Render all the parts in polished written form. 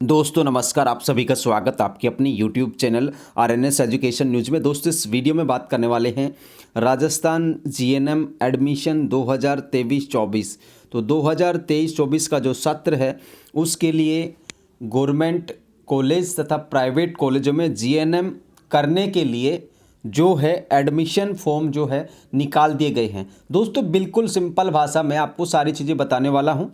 दोस्तों नमस्कार, आप सभी का स्वागत आपके अपनी YouTube channel RNS education news में। दोस्तों इस वीडियो में बात करने वाले हैं राजस्थान जीएनएम एडमिशन 2023-24। तो 2023-24 का जो सत्र है उसके लिए गवर्नमेंट कॉलेज तथा प्राइवेट कॉलेजों में जीएनएम करने के लिए जो है एडमिशन फॉर्म जो है निकाल दिए गए हैं। दोस्तों बिल्कुल सिंपल भाषा में आपको सारी चीज़ें बताने वाला हूँ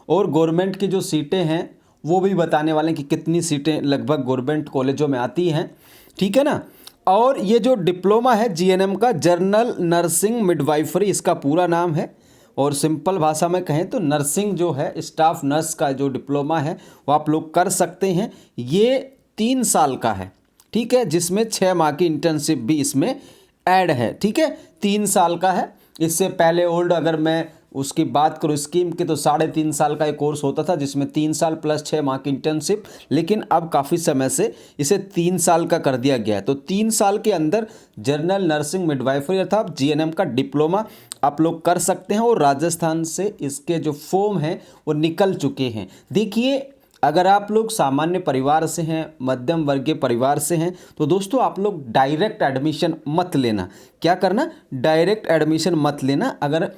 और गवर्नमेंट की जो सीटें हैं वो भी बताने वाले हैं कि कितनी सीटें लगभग गवर्नमेंट कॉलेजों में आती हैं, ठीक है ना। और ये जो डिप्लोमा है जीएनएम का, जनरल नर्सिंग मिडवाइफरी इसका पूरा नाम है। और सिंपल भाषा में कहें तो नर्सिंग जो है, स्टाफ नर्स का जो डिप्लोमा है वो आप लोग कर सकते हैं। ये 3 साल का है, ठीक है, जिसमें 6 माह की इंटर्नशिप भी इसमें ऐड है, ठीक है। 3 साल का है। इससे पहले ओल्ड अगर मैं उसकी बात करूँ स्कीम की तो 3.5 साल का एक कोर्स होता था जिसमें 3 साल प्लस 6 माह की इंटर्नशिप, लेकिन अब काफ़ी समय से इसे 3 साल का कर दिया गया है। तो 3 साल के अंदर जनरल नर्सिंग मिडवाइफरी अर्थात जीएनएम का डिप्लोमा आप लोग कर सकते हैं। और राजस्थान से इसके जो फॉर्म हैं वो निकल चुके हैं। देखिए, अगर आप लोग सामान्य परिवार से हैं, मध्यम वर्गीय परिवार से हैं, तो दोस्तों आप लोग डायरेक्ट एडमिशन मत लेना। क्या करना? डायरेक्ट एडमिशन मत लेना। अगर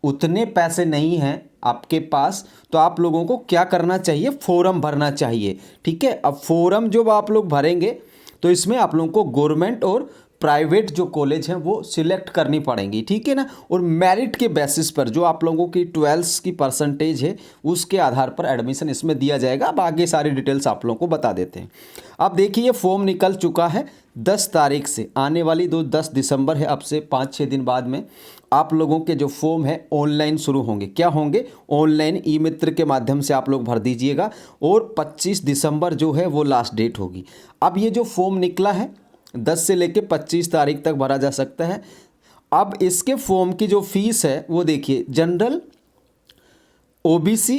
उतने पैसे नहीं हैं आपके पास तो आप लोगों को क्या करना चाहिए? फॉर्म भरना चाहिए, ठीक है। अब फॉर्म जब आप लोग भरेंगे तो इसमें आप लोगों को गवर्नमेंट और प्राइवेट जो कॉलेज हैं वो सिलेक्ट करनी पड़ेंगी, ठीक है ना। और मेरिट के बेसिस पर जो आप लोगों की 12th की परसेंटेज है उसके आधार पर एडमिशन इसमें दिया जाएगा। अब आगे सारी डिटेल्स आप लोगों को बता देते हैं। अब देखिए, ये फॉर्म निकल चुका है 10 तारीख से, आने वाली 10 दिसंबर है, अब से 5-6 दिन बाद में आप लोगों के जो फॉर्म है ऑनलाइन शुरू होंगे। क्या होंगे? ऑनलाइन ई मित्र के माध्यम से आप लोग भर दीजिएगा और 25 दिसंबर जो है वो लास्ट डेट होगी। अब ये जो फॉर्म निकला है 10 से लेकर 25 तारीख तक भरा जा सकता है। अब इसके फॉर्म की जो फीस है वो देखिए, जनरल, ओबीसी,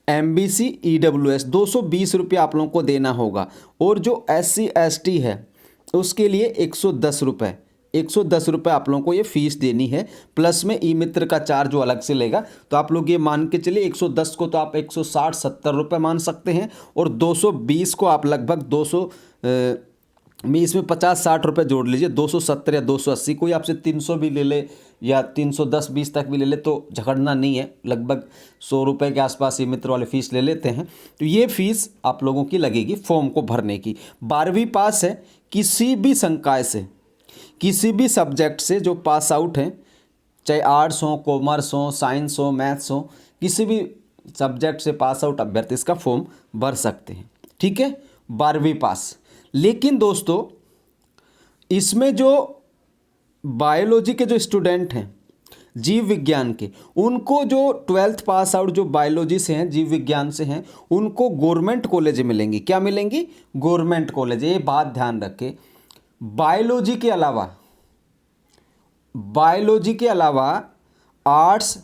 एमबीसी, ईडब्ल्यूएस 220 रुपये आप लोगों को देना होगा। और जो SC ST है उसके लिए 110 रुपये, 110 रुपये आप लोगों को ये फीस देनी है। प्लस में ई मित्र का चार्ज जो अलग से लेगा। तो आप लोग ये मान के चलिए 110 को तो आप 160-170 रुपये मान सकते हैं। और 220 को आप लगभग 200 में इसमें 50-60 रुपये जोड़ लीजिए, 270 या 280। कोई आपसे 300 भी ले ले या 310-20 तक भी ले ले तो झगड़ना नहीं है। लगभग 100 रुपये के आसपास ये मित्र वाले फ़ीस ले लेते हैं। तो ये फ़ीस आप लोगों की लगेगी फॉर्म को भरने की। 12वीं पास है, किसी भी संकाय से, किसी भी सब्जेक्ट से जो पास आउट हैं, चाहे आर्ट्स हो, कॉमर्स हो, साइंस हो, मैथ्स हो, किसी भी सब्जेक्ट से पास आउट अभ्यर्थी इसका फॉर्म भर सकते हैं, ठीक है। 12वीं पास। लेकिन दोस्तों इसमें जो बायोलॉजी के जो स्टूडेंट हैं, जीव विज्ञान के, उनको जो 12th पास आउट जो बायोलॉजी से हैं, जीव विज्ञान से हैं, उनको गवर्नमेंट कॉलेज मिलेंगी। क्या मिलेंगी? Government college. ये बात ध्यान रखें, बायोलॉजी के अलावा आर्ट्स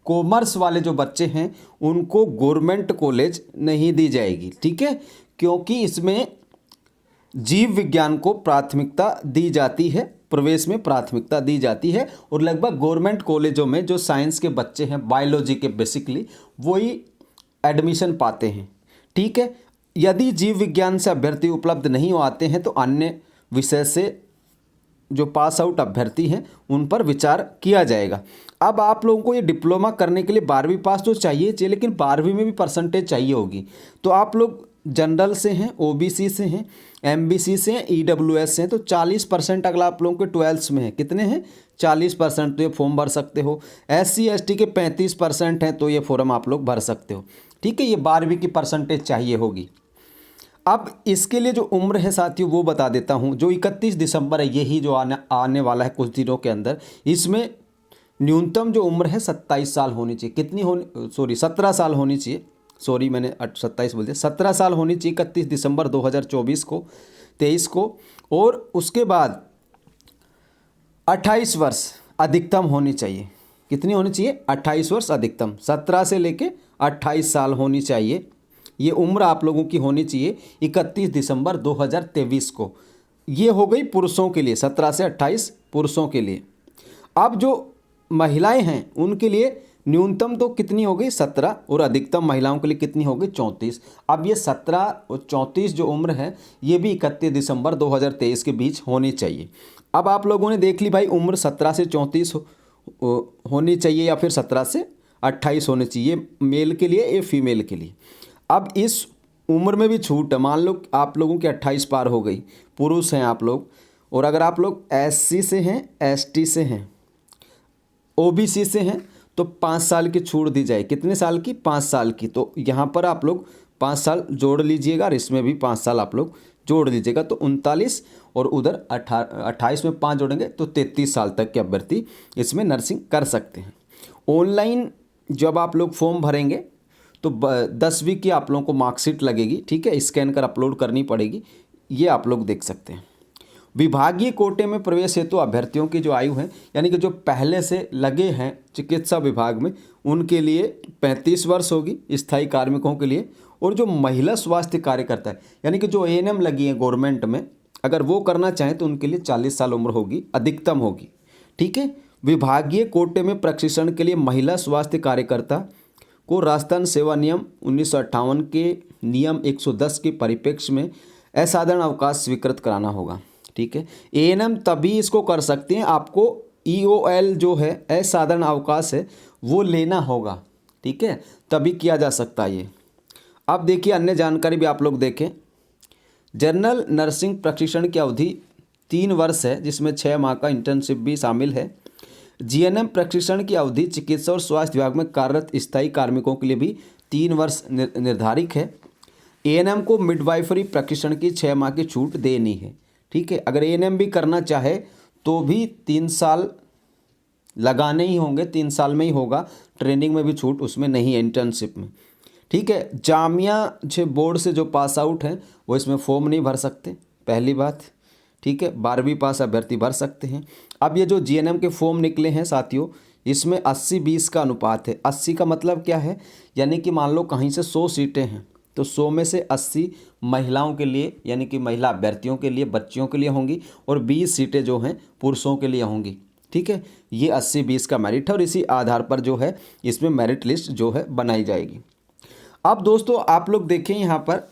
कॉमर्स वाले जो बच्चे हैं उनको गवर्नमेंट कॉलेज नहीं दी जाएगी, ठीक है। क्योंकि इसमें जीव विज्ञान को प्राथमिकता दी जाती है, प्रवेश में प्राथमिकता दी जाती है। और लगभग गवर्नमेंट कॉलेजों में जो साइंस के बच्चे हैं, बायोलॉजी के बेसिकली, वही एडमिशन पाते हैं, ठीक है। यदि जीव विज्ञान से अभ्यर्थी उपलब्ध नहीं हो आते हैं तो अन्य विषय से जो पास आउट अभ्यर्थी हैं उन पर विचार किया जाएगा। अब आप लोगों को ये डिप्लोमा करने के लिए 12वीं पास तो चाहिए, लेकिन 12वीं में भी परसेंटेज चाहिए होगी। तो आप लोग जनरल से हैं, ओबीसी से हैं, एमबीसी से हैं, ईडब्ल्यूएस से हैं, तो 40% अगला आप लोगों के 12th में है। कितने हैं? 40%। तो ये फॉर्म भर सकते हो। SC ST के 35% हैं तो ये फॉर्म आप लोग भर सकते हो, ठीक है। ये 12वीं की परसेंटेज चाहिए होगी। अब इसके लिए जो उम्र है साथियों वो बता देता हूँ। जो 31 दिसंबर है, यही जो आने वाला है कुछ दिनों के अंदर, इसमें न्यूनतम जो उम्र है 27 साल होनी चाहिए। कितनी होनी? 17 साल होनी चाहिए। मैंने 27 बोल दिया, 17 साल होनी चाहिए 31 दिसंबर 2024 को, 23 को। और उसके बाद 28 वर्ष अधिकतम होनी चाहिए। कितनी होनी चाहिए? 28 वर्ष अधिकतम। 17 से लेके 28 साल होनी चाहिए। ये उम्र आप लोगों की होनी चाहिए 31 दिसंबर 2023 को। ये हो गई पुरुषों के लिए, 17 से 28 पुरुषों के लिए। अब जो महिलाएं हैं उनके लिए न्यूनतम तो कितनी हो गई 17 और अधिकतम महिलाओं के लिए कितनी हो गई 34। अब ये 17 और 34 जो उम्र है ये भी 31 दिसंबर 2023 के बीच होनी चाहिए। अब आप लोगों ने देख ली भाई उम्र 17 से 34 होनी चाहिए या फिर 17 से 28 होनी चाहिए, मेल के लिए या फीमेल के लिए। अब इस उम्र में भी छूट है, मान लो आप लोगों की 28 पार हो गई, पुरुष हैं आप लोग, और अगर आप लोग SC से हैं, ST से हैं, OBC से हैं तो 5 साल की छूट दी जाए। कितने साल की? 5 साल की। तो यहाँ पर आप लोग 5 साल जोड़ लीजिएगा और इसमें भी 5 साल आप लोग जोड़ लीजिएगा, तो 39 और उधर 28 में 5 जोड़ेंगे तो 33 साल तक के अभ्यर्थी इसमें नर्सिंग कर सकते हैं। ऑनलाइन जब आप लोग फॉर्म भरेंगे तो 10वीं की आप लोगों को मार्कशीट लगेगी, ठीक है, स्कैन कर अपलोड करनी पड़ेगी, ये आप लोग देख सकते हैं। विभागीय कोटे में प्रवेश हेतु अभ्यर्थियों की जो आयु है, यानी कि जो पहले से लगे हैं चिकित्सा विभाग में, उनके लिए 35 वर्ष होगी स्थायी कार्मिकों के लिए। और जो महिला स्वास्थ्य कार्यकर्ता है, यानी कि जो ANM लगी है गवर्नमेंट में, अगर वो करना चाहें तो उनके लिए 40 साल उम्र होगी, अधिकतम होगी, ठीक है। विभागीय कोटे में प्रशिक्षण के लिए महिला स्वास्थ्य कार्यकर्ता को राजस्थान सेवा नियम 1958 के नियम 110 के परिप्रेक्ष्य में असाधारण अवकाश स्वीकृत कराना होगा, ठीक है। ANM तभी इसको कर सकते हैं, आपको EOL जो है असाधारण अवकाश है वो लेना होगा, ठीक है, तभी किया जा सकता है ये। अब देखिए अन्य जानकारी भी आप लोग देखें। जनरल नर्सिंग प्रशिक्षण की अवधि 3 वर्ष है, जिसमें 6 माह का इंटर्नशिप भी शामिल है। GNM प्रशिक्षण की अवधि चिकित्सा और स्वास्थ्य विभाग में कार्यरत स्थायी कार्मिकों के लिए भी 3 वर्ष निर्धारित है। ANM को मिडवाइफरी प्रशिक्षण की 6 माह की छूट देनी है, ठीक है। अगर ANM भी करना चाहे तो भी 3 साल लगाने ही होंगे, 3 साल में ही होगा, ट्रेनिंग में भी छूट उसमें नहीं है, इंटर्नशिप में, ठीक है। जामिया जो बोर्ड से जो पास आउट हैं वो इसमें फॉर्म नहीं भर सकते, पहली बात, ठीक है। 12वीं पास अभ्यर्थी भर सकते हैं। अब ये जो GNM के फॉर्म निकले हैं साथियों, इसमें 80-20 का अनुपात है। 80 का मतलब क्या है, यानी कि मान लो कहीं से 100 सीटें हैं तो 100 में से 80 महिलाओं के लिए, यानी कि महिला अभ्यर्थियों के लिए, बच्चियों के लिए होंगी, और 20 सीटें जो हैं पुरुषों के लिए होंगी, ठीक है। ये 80-20 का मेरिट है और इसी आधार पर जो है इसमें मेरिट लिस्ट जो है बनाई जाएगी। अब दोस्तों आप लोग देखें यहाँ पर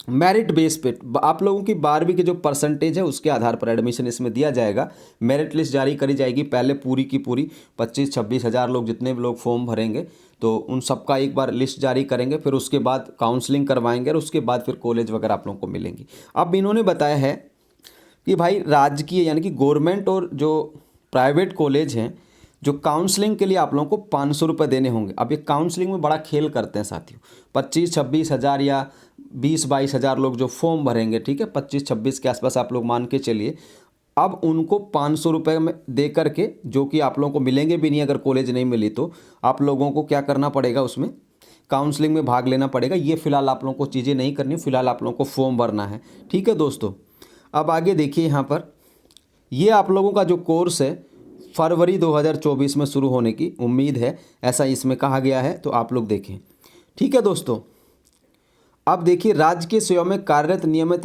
मेरिट बेस पे आप लोगों की 12वीं की जो परसेंटेज है उसके आधार पर एडमिशन इसमें दिया जाएगा। मेरिट लिस्ट जारी करी जाएगी, पहले पूरी की पूरी 25-26 हज़ार लोग जितने भी लोग फॉर्म भरेंगे तो उन सबका एक बार लिस्ट जारी करेंगे, फिर उसके बाद काउंसलिंग करवाएंगे और उसके बाद फिर कॉलेज वगैरह आप लोगों को मिलेंगी। अब इन्होंने बताया है कि भाई राजकीय यानी कि गवर्नमेंट और जो प्राइवेट कॉलेज हैं, जो काउंसलिंग के लिए आप लोगों को 500 रुपये देने होंगे। अब ये काउंसलिंग में बड़ा खेल करते हैं साथियों, 25-26 हज़ार या 20-22 हज़ार लोग जो फॉर्म भरेंगे, ठीक है, 25-26 के आसपास आप लोग मान के चलिए। अब उनको 500 रुपये में दे करके, जो कि आप लोगों को मिलेंगे भी नहीं अगर कॉलेज नहीं मिली, तो आप लोगों को क्या करना पड़ेगा, उसमें काउंसलिंग में भाग लेना पड़ेगा। ये फिलहाल आप लोगों को चीज़ें नहीं करनी, फिलहाल आप लोगों को फॉर्म भरना है, ठीक है दोस्तों। अब आगे देखिए यहाँ पर, ये आप लोगों का जो कोर्स है फरवरी 2024 में शुरू होने की उम्मीद है, ऐसा इसमें कहा गया है, तो आप लोग देखें, ठीक है दोस्तों। अब देखिए राजकीय सेवा में कार्यरत नियमित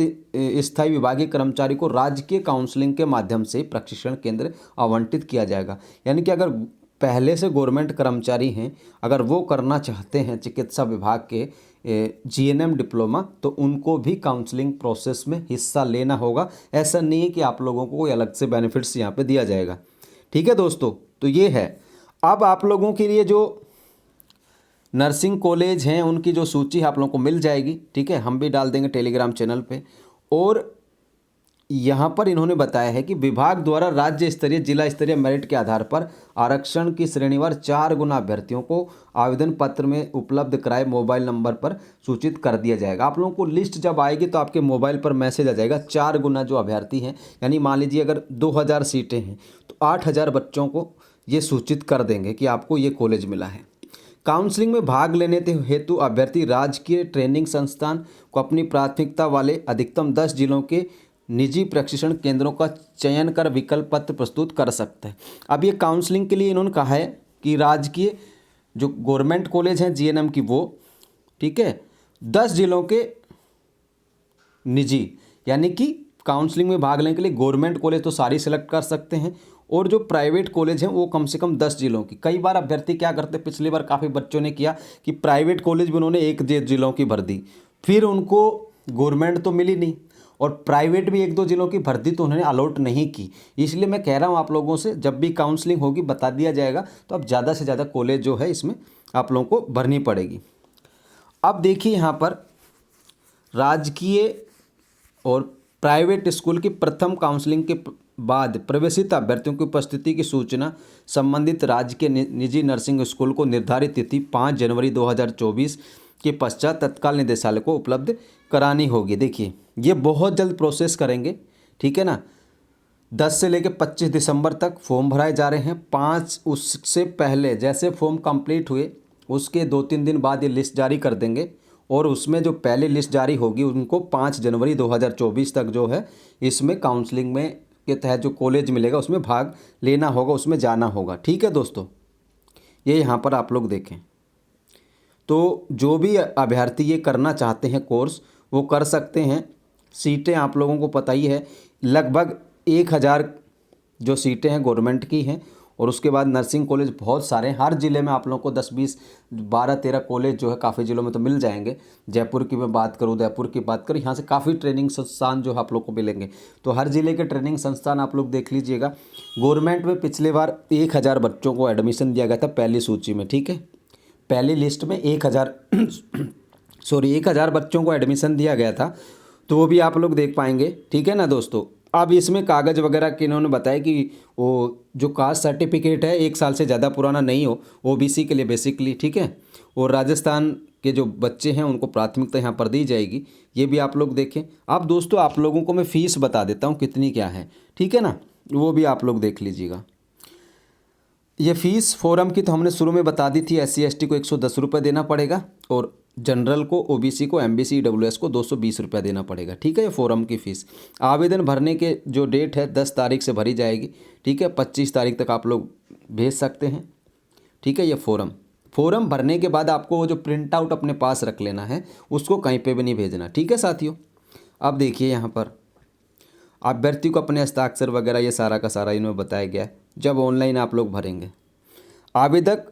स्थायी विभागीय कर्मचारी को राजकीय काउंसलिंग के माध्यम से प्रशिक्षण केंद्र आवंटित किया जाएगा। यानी कि अगर पहले से गवर्नमेंट कर्मचारी हैं, अगर वो करना चाहते हैं चिकित्सा विभाग के GNM डिप्लोमा, तो उनको भी काउंसलिंग प्रोसेस में हिस्सा लेना होगा। ऐसा नहीं है कि आप लोगों को कोई अलग से बेनिफिट्स यहाँ पे दिया जाएगा, ठीक है दोस्तों। तो ये है। अब आप लोगों के लिए जो नर्सिंग कॉलेज हैं उनकी जो सूची है आप लोगों को मिल जाएगी, ठीक है, हम भी डाल देंगे टेलीग्राम चैनल पे। और यहाँ पर इन्होंने बताया है कि विभाग द्वारा राज्य स्तरीय, जिला स्तरीय मेरिट के आधार पर आरक्षण की श्रेणीवार 4 गुना अभ्यर्थियों को आवेदन पत्र में उपलब्ध कराए मोबाइल नंबर पर सूचित कर दिया जाएगा। आप लोगों को लिस्ट जब आएगी तो आपके मोबाइल पर मैसेज आ जाएगा। 4 गुना जो अभ्यर्थी हैं, यानी मान लीजिए अगर 2000 सीटें हैं तो 8000 बच्चों को ये सूचित कर देंगे कि आपको ये कॉलेज मिला है। काउंसलिंग में भाग लेने हेतु अभ्यर्थी राजकीय ट्रेनिंग संस्थान को अपनी प्राथमिकता वाले अधिकतम 10 जिलों के निजी प्रशिक्षण केंद्रों का चयन कर विकल्प पत्र प्रस्तुत कर सकता है। अब ये काउंसलिंग के लिए इन्होंने कहा है कि राजकीय जो गवर्नमेंट कॉलेज हैं GNM की वो, ठीक है, 10 जिलों के निजी, यानी कि काउंसलिंग में भाग लेने के लिए गवर्नमेंट कॉलेज तो सारी सेलेक्ट कर सकते हैं, और जो प्राइवेट कॉलेज हैं वो कम से कम 10 जिलों की। कई बार अभ्यर्थी क्या करते, पिछली बार काफ़ी बच्चों ने किया कि प्राइवेट कॉलेज भी उन्होंने 1 जिलों की भर दी, फिर उनको गवर्नमेंट तो मिली नहीं और प्राइवेट भी 1-2 जिलों की भर दी तो उन्होंने अलॉट नहीं की। इसलिए मैं कह रहा हूँ आप लोगों से, जब भी काउंसलिंग होगी बता दिया जाएगा, तो अब ज़्यादा से ज़्यादा कॉलेज जो है इसमें आप लोगों को भरनी पड़ेगी। अब देखिए यहाँ पर राजकीय और प्राइवेट स्कूल की प्रथम काउंसलिंग के बाद प्रवेशित अभ्यर्थियों की उपस्थिति की सूचना संबंधित राज्य के निजी नर्सिंग स्कूल को निर्धारित तिथि 5 जनवरी 2024 के पश्चात तत्काल निदेशालय को उपलब्ध करानी होगी। देखिए ये बहुत जल्द प्रोसेस करेंगे, ठीक है ना। 10 से लेकर 25 दिसंबर तक फॉर्म भराए जा रहे हैं। 5 उससे पहले जैसे फॉर्म कंप्लीट हुए उसके 2-3 दिन बाद ये लिस्ट जारी कर देंगे और उसमें जो पहले लिस्ट जारी होगी उनको 5 जनवरी 2024 तक जो है इसमें काउंसलिंग में के तहत जो कॉलेज मिलेगा उसमें भाग लेना होगा, उसमें जाना होगा। ठीक है दोस्तों, ये यहाँ पर आप लोग देखें। तो जो भी अभ्यर्थी ये करना चाहते हैं कोर्स वो कर सकते हैं। सीटें आप लोगों को पता ही है, लगभग 1000 जो सीटें हैं गवर्नमेंट की हैं और उसके बाद नर्सिंग कॉलेज बहुत सारे हैं। हर ज़िले में आप लोगों को 10, 20, 12, 13 कॉलेज जो है काफ़ी ज़िलों में तो मिल जाएंगे। जयपुर की मैं बात करूँ, उदयपुर की बात करूँ, यहाँ से काफ़ी ट्रेनिंग संस्थान जो है आप लोग को मिलेंगे। तो हर ज़िले के ट्रेनिंग संस्थान आप लोग देख लीजिएगा। गवर्नमेंट में पिछले बार 1000 बच्चों को एडमिशन दिया गया था पहली सूची में, ठीक है। पहली लिस्ट में 1000 बच्चों को एडमिशन दिया गया था, तो वो भी आप लोग देख पाएंगे, ठीक है ना दोस्तों। अब इसमें कागज़ वगैरह के इन्होंने बताया कि वो जो कास्ट सर्टिफिकेट है 1 साल से ज़्यादा पुराना नहीं हो, ओबीसी के लिए बेसिकली, ठीक है। और राजस्थान के जो बच्चे हैं उनको प्राथमिकता यहाँ पर दी जाएगी, ये भी आप लोग देखें। अब दोस्तों आप लोगों को मैं फ़ीस बता देता हूँ कितनी क्या है, ठीक है ना, वो भी आप लोग देख लीजिएगा। ये फ़ीस फोरम की तो हमने शुरू में बता दी थी, SC ST को 110 रुपये देना पड़ेगा और जनरल को, OBC को, MBC EWS को 220 रुपया देना पड़ेगा, ठीक है। ये फोरम की फ़ीस। आवेदन भरने के जो डेट है 10 तारीख से भरी जाएगी, ठीक है। 25 तारीख तक आप लोग भेज सकते हैं, ठीक है। ये फॉरम भरने के बाद आपको वो जो प्रिंट आउट अपने पास रख लेना है, उसको कहीं पे भी नहीं भेजना, ठीक है साथियों। अब देखिए यहाँ पर अभ्यर्थी को अपने हस्ताक्षर वगैरह ये सारा का सारा इन्होंने बताया गया है। जब ऑनलाइन आप लोग भरेंगे, आवेदक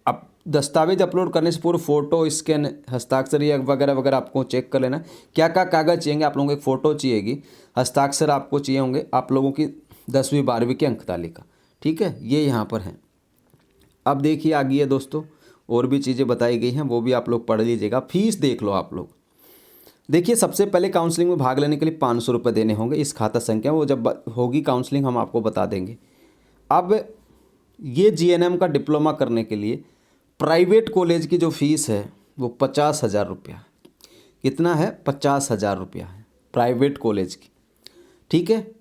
अब दस्तावेज अपलोड करने से पूर्व फ़ोटो, स्कैन, हस्ताक्षर या वगैरह वगैरह आपको चेक कर लेना। क्या क्या कागज़ चाहिए आप लोगों को, एक फ़ोटो चाहिएगी, हस्ताक्षर आपको चाहिए होंगे, आप लोगों की 10वीं 12वीं की अंक तालिका, ठीक है। ये यहाँ पर है। अब देखिए आगे है दोस्तों, और भी चीज़ें बताई गई हैं, वो भी आप लोग पढ़ लीजिएगा। फीस देख लो आप लोग। देखिए सबसे पहले काउंसलिंग में भाग लेने के लिए 500 रुपये देने होंगे। इस खाता संख्या वो जब होगी काउंसलिंग हम आपको बता देंगे। अब ये GNM का डिप्लोमा करने के लिए प्राइवेट कॉलेज की जो फ़ीस है वो 50,000 रुपया। कितना है? 50,000 रुपया है प्राइवेट कॉलेज की, ठीक है।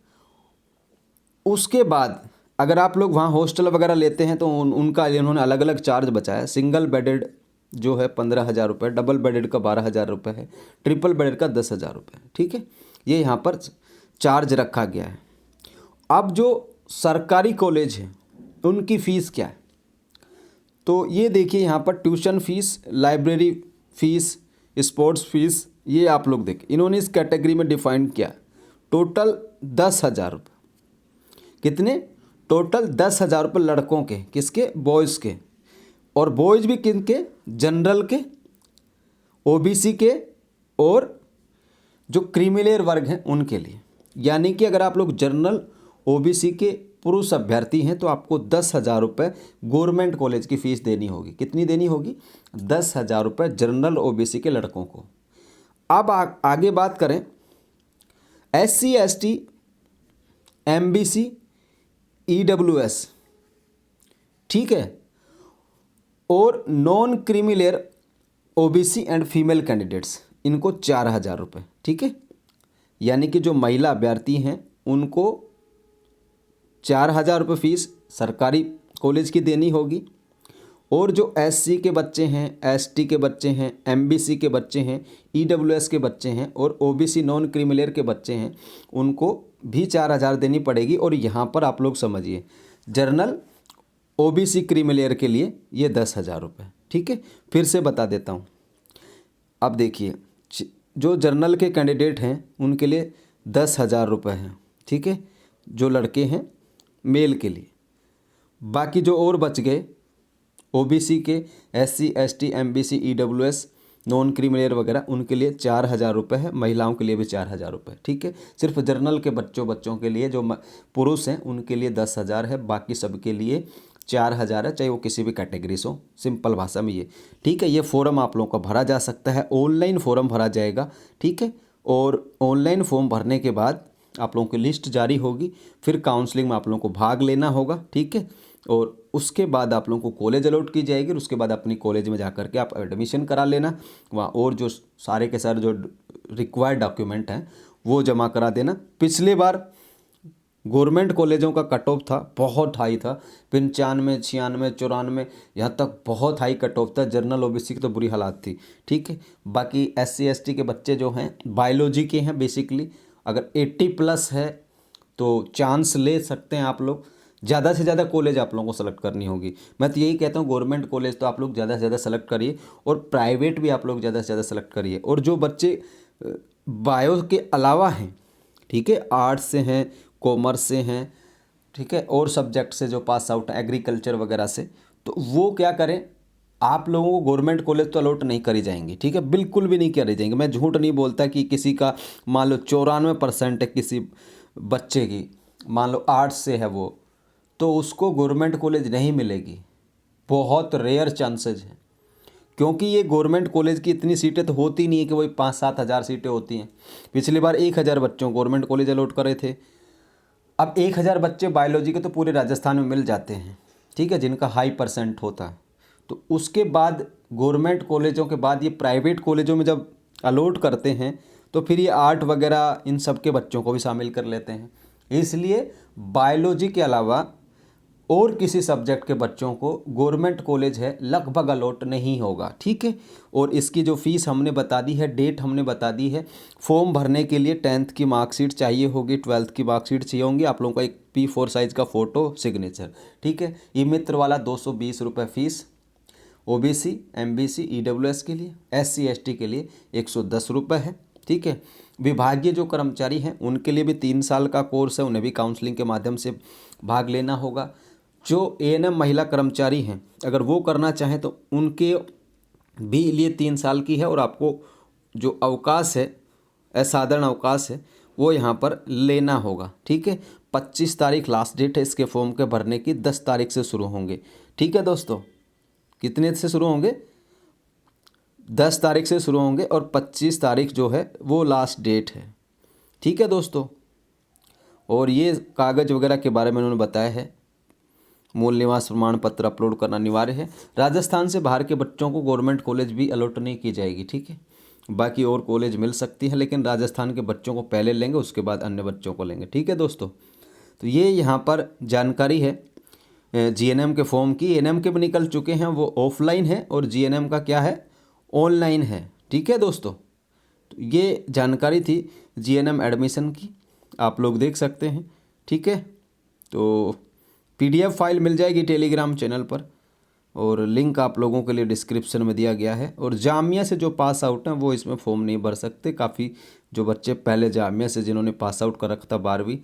उसके बाद अगर आप लोग वहाँ हॉस्टल वगैरह लेते हैं तो उनका इन्होंने अलग अलग चार्ज बचाया। सिंगल बेडेड जो है 15,000 रुपये, डबल बेडेड का 12,000 रुपये है, ट्रिपल बेडेड का 10,000 रुपये है, ठीक है। ये यहाँ पर चार्ज रखा गया है। अब जो सरकारी कॉलेज है उनकी फ़ीस क्या है, तो ये देखिए यहाँ पर tuition fees, library fees, sports fees, ये आप लोग देखें इन्होंने इस कैटेगरी में डिफाइन किया। टोटल 10,000 रुपये। कितने? टोटल 10,000 रुपये लड़कों के, किसके? बॉयज़ के। और बॉयज़ भी किनके? जनरल के, OBC के और जो क्रीमिलेयर वर्ग हैं उनके लिए। यानी कि अगर आप लोग जनरल OBC के पुरुष अभ्यर्थी हैं तो आपको 10,000 रुपये गवर्नमेंट कॉलेज की फ़ीस देनी होगी। कितनी देनी होगी? 10,000 रुपये जनरल OBC के लड़कों को। अब आगे बात करें SC ST MBC EWS, ठीक है, और non creamy layer OBC and female candidates, इनको 4,000 रुपये, ठीक है। यानी कि जो महिला अभ्यर्थी हैं उनको 4,000 रुपये फ़ीस सरकारी कॉलेज की देनी होगी। और जो SC के बच्चे हैं, ST के बच्चे हैं, MBC के बच्चे हैं, EWS के बच्चे हैं और OBC नॉन क्रीमिलेयर के बच्चे हैं, उनको भी 4,000 देनी पड़ेगी। और यहाँ पर आप लोग समझिए जनरल OBC क्रीमिलेयर के लिए ये 10,000 रुपये, ठीक है। फिर से बता देता हूँ। अब देखिए जो जनरल के कैंडिडेट हैं उनके लिए 10,000 रुपये हैं, ठीक है, जो लड़के हैं मेल के लिए। बाकी जो और बच गए ओबीसी के, SC ST MBC EWS non creamy layer वगैरह, उनके लिए 4,000 रुपये है। महिलाओं के लिए भी 4,000 रुपये, ठीक है। सिर्फ जर्नल के बच्चों के लिए, जो पुरुष हैं उनके लिए 10,000 है, बाकी सबके लिए 4,000 है, चाहे वो किसी भी कैटेगरी से हो। सिंपल भाषा में ये, ठीक है। ये फॉर्म आप लोगों का भरा जा सकता है, ऑनलाइन फॉर्म भरा जाएगा, ठीक है। और ऑनलाइन फॉर्म भरने के बाद आप लोगों की लिस्ट जारी होगी, फिर काउंसलिंग में आप लोगों को भाग लेना होगा, ठीक है। और उसके बाद आप लोगों को कॉलेज अलॉट की जाएगी, और उसके बाद अपनी कॉलेज में जा कर के आप एडमिशन करा लेना वहाँ, और जो सारे के सारे जो रिक्वायर्ड डॉक्यूमेंट हैं वो जमा करा देना। पिछले बार गवर्नमेंट कॉलेजों का कट ऑफ था, बहुत हाई था, 95, 96, 94, यहाँ तक बहुत हाई कट ऑफ था। जर्नल ओबीसी की तो बुरी हालात थी, ठीक है। बाकी SC ST के बच्चे जो हैं बायोलॉजी के हैं बेसिकली, अगर 80+ है तो चांस ले सकते हैं आप लोग। ज़्यादा से ज़्यादा कॉलेज आप लोगों को सेलेक्ट करनी होगी। मैं तो यही कहता हूँ, गवर्नमेंट कॉलेज तो आप लोग ज़्यादा से ज़्यादा सेलेक्ट करिए, और प्राइवेट भी आप लोग ज़्यादा से ज़्यादा सेलेक्ट करिए। और जो बच्चे बायो के अलावा हैं, ठीक है, आर्ट्स से हैं, कॉमर्स से हैं, ठीक है, और सब्जेक्ट से जो पास आउट है एग्रीकल्चर वगैरह से, तो वो क्या करें, आप लोगों को गवर्नमेंट कॉलेज तो अलॉट नहीं करी जाएंगी, ठीक है, बिल्कुल भी नहीं करी जाएंगी। मैं झूठ नहीं बोलता कि किसी का मान लो 94% है किसी बच्चे की, मान लो आर्ट्स से है वो, तो उसको गवर्नमेंट कॉलेज नहीं मिलेगी। बहुत रेयर चांसेज है, क्योंकि ये गवर्नमेंट कॉलेज की इतनी सीटें तो होती नहीं है कि वही 5-7 हज़ार सीटें होती हैं। पिछली बार 1,000 बच्चों को गवर्नमेंट कॉलेज अलॉट करे थे। अब 1,000 बच्चे बायोलॉजी के तो पूरे राजस्थान में मिल जाते हैं, ठीक है, जिनका हाई % होता है। तो उसके बाद गवर्नमेंट कॉलेजों के बाद ये प्राइवेट कॉलेजों में जब अलॉट करते हैं, तो फिर ये आर्ट वगैरह इन सब के बच्चों को भी शामिल कर लेते हैं। इसलिए बायोलॉजी के अलावा और किसी सब्जेक्ट के बच्चों को गवर्नमेंट कॉलेज है लगभग अलॉट नहीं होगा, ठीक है। और इसकी जो फीस हमने बता दी है, डेट हमने बता दी है। फॉर्म भरने के लिए 10th की मार्कशीट चाहिए होगी, 12th की मार्कशीट चाहिए होंगी, आप लोगों का एक P4 साइज़ का फ़ोटो, सिग्नेचर, ठीक है। ई मित्र वाला 220 रुपये फीस, OBC MBC EWS के लिए, SC ST के लिए 110 रुपये है, ठीक है। विभागीय जो कर्मचारी हैं उनके लिए भी 3 साल का कोर्स है, उन्हें भी काउंसलिंग के माध्यम से भाग लेना होगा। जो ANM महिला कर्मचारी हैं, अगर वो करना चाहें तो उनके भी लिए 3 साल की है, और आपको जो अवकाश है, असाधारण अवकाश है, वो यहाँ पर लेना होगा, ठीक है। 25 तारीख लास्ट डेट है इसके फॉर्म के भरने की, 10 तारीख से शुरू होंगे, ठीक है दोस्तों। कितने से शुरू होंगे? 10 तारीख से शुरू होंगे, और 25 तारीख जो है वो लास्ट डेट है, ठीक है दोस्तों। और ये कागज़ वगैरह के बारे में उन्होंने बताया है। मूल निवास प्रमाण पत्र अपलोड करना अनिवार्य है। राजस्थान से बाहर के बच्चों को गवर्नमेंट कॉलेज भी अलॉट नहीं की जाएगी, ठीक है। बाकी और कॉलेज मिल सकती है, लेकिन राजस्थान के बच्चों को पहले लेंगे, उसके बाद अन्य बच्चों को लेंगे, ठीक है दोस्तों। तो ये यहाँ पर जानकारी है GNM के फॉर्म की। ANM के भी निकल चुके हैं, वो ऑफलाइन है, और GNM का क्या है, ऑनलाइन है, ठीक है दोस्तों। तो ये जानकारी थी GNM एडमिशन की, आप लोग देख सकते हैं, ठीक है। तो PDF फाइल मिल जाएगी टेलीग्राम चैनल पर, और लिंक आप लोगों के लिए डिस्क्रिप्शन में दिया गया है। और जामिया से जो पास आउट हैं वो इसमें फॉर्म नहीं भर सकते। काफ़ी जो बच्चे पहले जामिया से जिन्होंने पास आउट कर रखा था 12वीं,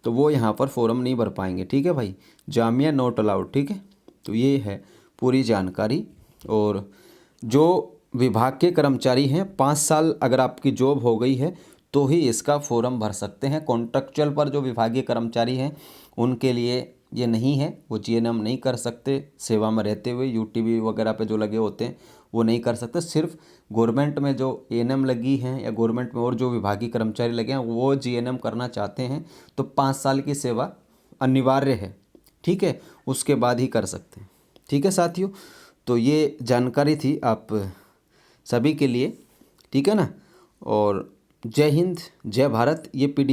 तो वो यहाँ पर फॉर्म नहीं भर पाएंगे, ठीक है भाई। जामिया नॉट अलाउड, ठीक है। तो ये है पूरी जानकारी। और जो विभाग के कर्मचारी हैं, 5 साल अगर आपकी जॉब हो गई है तो ही इसका फॉर्म भर सकते हैं। कॉन्ट्रैक्चुअल पर जो विभागीय कर्मचारी हैं उनके लिए ये नहीं है, वो GNM नहीं कर सकते। सेवा में रहते हुए UTV वगैरह पे जो लगे होते हैं वो नहीं कर सकते। सिर्फ गवर्नमेंट में जो ANM लगी हैं, या गवर्नमेंट में और जो विभागीय कर्मचारी लगे हैं, वो GNM करना चाहते हैं तो 5 साल की सेवा अनिवार्य है, ठीक है, उसके बाद ही कर सकते हैं, ठीक है साथियों। तो ये जानकारी थी आप सभी के लिए, ठीक है ना। और जय हिंद, जय भारत। ये PDF